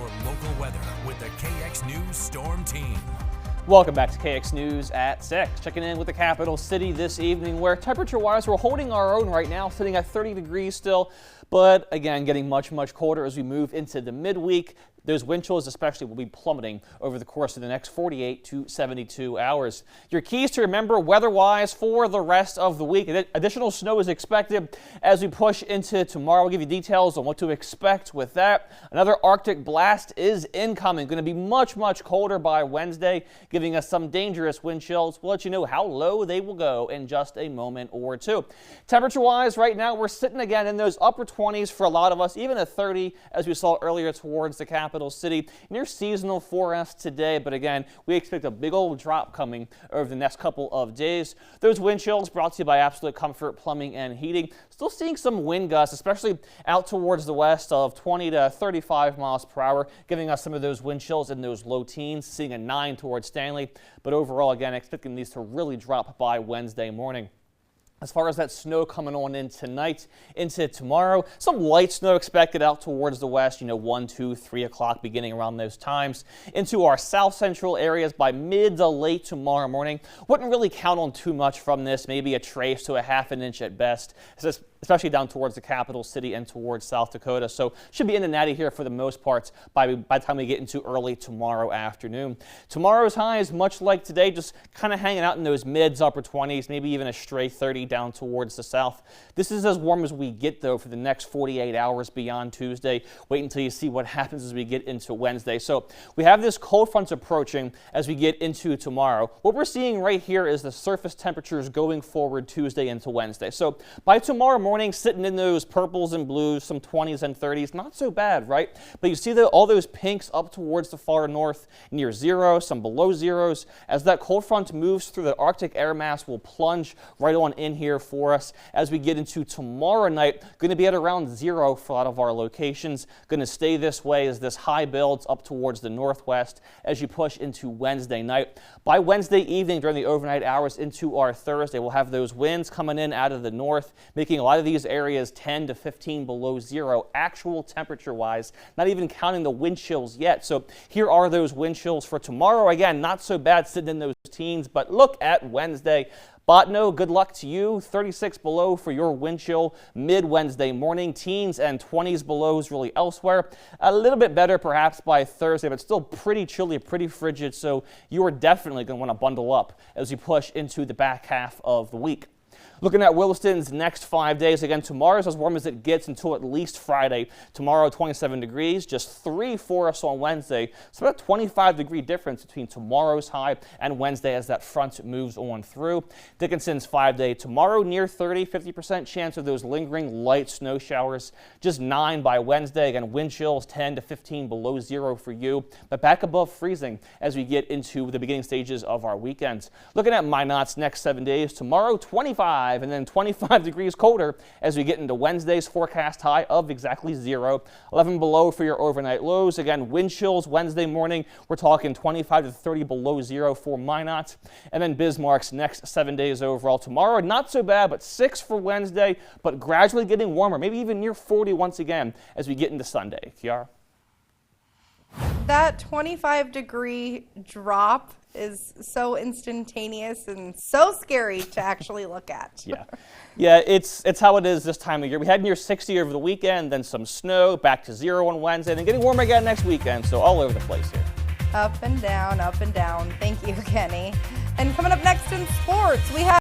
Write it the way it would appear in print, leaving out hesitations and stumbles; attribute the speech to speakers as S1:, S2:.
S1: your local weather with the KX News Storm Team.
S2: Welcome back to KX News at 6. Checking in with the capital city this evening, where temperature-wise we're holding our own right now, sitting at 30 degrees still, but again getting much colder as we move into the midweek. Those wind chills especially will be plummeting over the course of the next 48 to 72 hours. Your keys to remember weather-wise for the rest of the week. Additional snow is expected as we push into tomorrow. We'll give you details on what to expect with that. Another Arctic blast is incoming. Going to be much colder by Wednesday, giving us some dangerous wind chills. We'll let you know how low they will go in just a moment or two. Temperature-wise, right now we're sitting again in those upper 20s for a lot of us, even at 30 as we saw earlier towards the capital city. Near seasonal for us today, but again, we expect a big old drop coming over the next couple of days. Those wind chills brought to you by Absolute Comfort Plumbing and Heating. Still seeing some wind gusts, especially out towards the west of 20 to 35 miles per hour, giving us some of those wind chills in those low teens, seeing a 9 towards Stanley. But overall, again, expecting these to really drop by Wednesday morning. As far as that snow coming on in tonight into tomorrow, some light snow expected out towards the west, 1, 2, 3 o'clock beginning around those times. Into our south central areas by mid to late tomorrow morning. Wouldn't really count on too much from this, maybe a trace to a half an inch at best, especially down towards the capital city and towards South Dakota. So should be in and out of here for the most part by the time we get into early tomorrow afternoon. Tomorrow's high is much like today, just kind of hanging out in those mids, upper 20s, maybe even a stray 30 down towards the south. This is as warm as we get, though, for the next 48 hours beyond Tuesday. Wait until you see what happens as we get into Wednesday. So we have this cold front approaching as we get into tomorrow. What we're seeing right here is the surface temperatures going forward Tuesday into Wednesday. So by tomorrow morning, sitting in those purples and blues, some 20s and 30s, not so bad, right? But you see all those pinks up towards the far north near zero, some below zeros. As that cold front moves through, the Arctic air mass will plunge right on in here for us as we get into tomorrow night. Going to be at around zero for a lot of our locations. Going to stay this way as this high builds up towards the northwest as you push into Wednesday night. By Wednesday evening during the overnight hours into our Thursday, we'll have those winds coming in out of the north, making a lot of these areas 10 to 15 below zero actual temperature wise, not even counting the wind chills yet. So here are those wind chills for tomorrow. Again, not so bad sitting in those teens, but look at Wednesday. Botno, good luck to you. 36 below for your wind chill mid-Wednesday morning. Teens and 20s belows really elsewhere. A little bit better perhaps by Thursday, but still pretty chilly, pretty frigid. So you are definitely going to want to bundle up as you push into the back half of the week. Looking at Williston's next 5 days, again, tomorrow's as warm as it gets until at least Friday. Tomorrow, 27 degrees, just 3 for us on Wednesday. So about a 25-degree difference between tomorrow's high and Wednesday as that front moves on through. Dickinson's 5-day tomorrow, near 30, 50% chance of those lingering light snow showers. Just 9 by Wednesday. Again, wind chills 10 to 15 below zero for you, but back above freezing as we get into the beginning stages of our weekends. Looking at Minot's next 7 days, tomorrow, 25. And then 25 degrees colder as we get into Wednesday's forecast high of exactly 0. 11 below for your overnight lows. Again, wind chills Wednesday morning. We're talking 25 to 30 below 0 for Minot. And then Bismarck's next 7 days overall. Tomorrow, not so bad, but 6 for Wednesday, but gradually getting warmer, maybe even near 40 once again as we get into Sunday. Kiara?
S3: That 25-degree drop is so instantaneous and so scary to actually look at.
S2: Yeah, it's how it is this time of year. We had near 60 over the weekend, then some snow, back to 0 on Wednesday, then getting warmer again next weekend, so all over the place here.
S3: Up and down, up and down. Thank you, Kenny. And coming up next in sports, we have